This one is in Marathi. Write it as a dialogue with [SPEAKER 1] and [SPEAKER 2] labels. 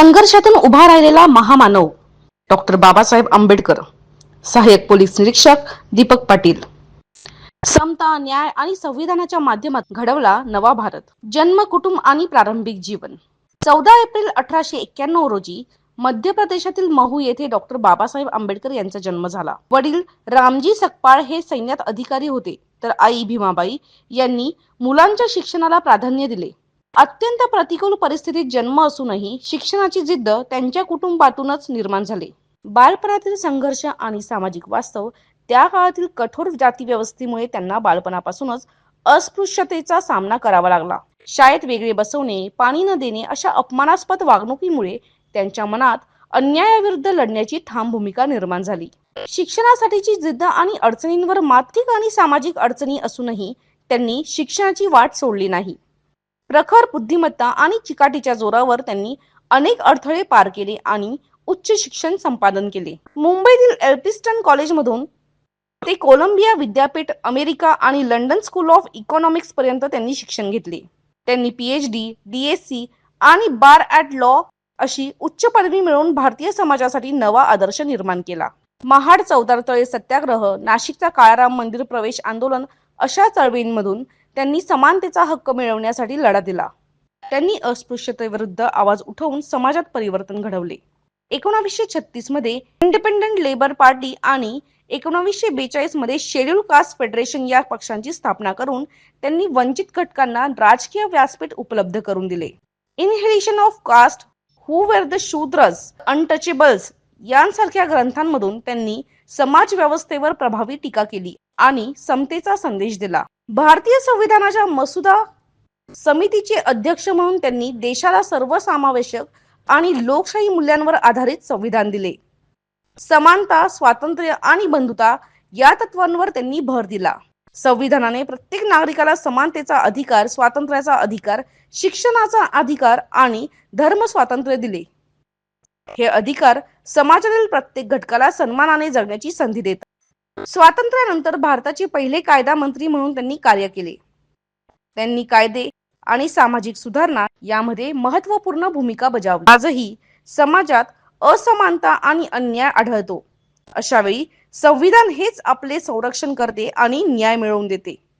[SPEAKER 1] संघर्षातून उभा राहिलेला महामानव डॉक्टर बाबासाहेब आंबेडकर. सहाय्यक पोलीस निरीक्षक दीपक पाटील. समता, न्याय आणि संविधानाच्या माध्यमात घडवला नवा भारत. जन्म, कुटुंब आणि प्रारंभिक जीवन. 14 एप्रिल 1891 रोजी मध्य प्रदेशातील महू येथे डॉक्टर बाबासाहेब आंबेडकर यांचा जन्म झाला. वडील रामजी सकपाळ हे सैन्यात अधिकारी होते, तर आई भीमाबाई यांनी मुलांच्या शिक्षणाला प्राधान्य दिले. अत्यंत प्रतिकूल परिस्थितीत जन्म असूनही शिक्षणाची जिद्द त्यांच्या कुटुंबातूनच निर्माण झाली. बालपणातील संघर्ष आणि सामाजिक वास्तव, त्या काळातील कठोर जाती व्यवस्थेमुळे त्यांना बालपणापासूनच अस्पृश्यतेचा सामना करावा लागला. शाळेत वेगळे बसवणे, पाणी न देणे अशा अपमानास्पद वागणुकीमुळे त्यांच्या मनात अन्यायाविरुद्ध लढण्याची ठाम भूमिका निर्माण झाली. शिक्षणासाठीची जिद्द आणि अडचणींवर आर्थिक आणि सामाजिक अडचणी असूनही त्यांनी शिक्षणाची वाट सोडली नाही. प्रखर बुद्धिमत्ता आणि चिकाटीच्या जोरावर त्यांनी अनेक अडथळे पार केले आणि उच्च शिक्षण संपादन केले. मुंबईतील एल्फिन्स्टन कॉलेजमधून ते कोलंबिया विद्यापीठ, अमेरिका आणि लंडन स्कूल ऑफ इकॉनॉमिक्स पर्यंत त्यांनी शिक्षण घेतले. त्यांनी PhD, DSc आणि बार ॲट लॉ अशी उच्च पदवी मिळवून भारतीय समाजासाठी नवा आदर्श निर्माण केला. महाड चौदार तळे सत्याग्रह, नाशिकचा काळाराम मंदिर प्रवेश आंदोलन अशा चळवळींमधून त्यांनी समानतेचा हक्क मिळवण्यासाठी लढा दिला. त्यांनी अस्पृश्यतेविरुद्ध आवाज उठवून समाजात परिवर्तन घडवले. 1936 मध्ये इंडिपेंडंट लेबर पार्टी आणि 1942 मध्ये शेड्यूल कास्ट फेडरेशन या पक्षांची स्थापना करून त्यांनी वंचित घटकांना राजकीय व्यासपीठ उपलब्ध करून दिले. Inheritance of caste, who were the Shudras, untouchables यांसारख्या ग्रंथांमधून त्यांनी समाज व्यवस्थेवर प्रभावी टीका केली आणि समतेचा संदेश दिला. भारतीय संविधानाच्या मसुदा समितीचे अध्यक्ष म्हणून त्यांनी देशाला सर्वसमावेशक आणि लोकशाही मूल्यांवर आधारित संविधान दिले. समानता, स्वातंत्र्य आणि बंधुता या तत्वांवर त्यांनी भर दिला. संविधानाने प्रत्येक नागरिकाला समानतेचा अधिकार, स्वातंत्र्याचा अधिकार, शिक्षणाचा अधिकार आणि धर्म स्वातंत्र्य दिले. हे अधिकार समाजातील प्रत्येक घटकाला सन्मानाने जगण्याची संधी देतात. स्वातंत्र्यानंतर भारताचे पहिले कायदा मंत्री म्हणून त्यांनी कार्य केले. त्यांनी कायदे आणि सामाजिक सुधारणा यामध्ये महत्त्वपूर्ण भूमिका बजावली. आजही समाजात असमानता आणि अन्याय आढळतो. अशा वेळी संविधान हेच आपले संरक्षण करते आणि न्याय मिळवून देते.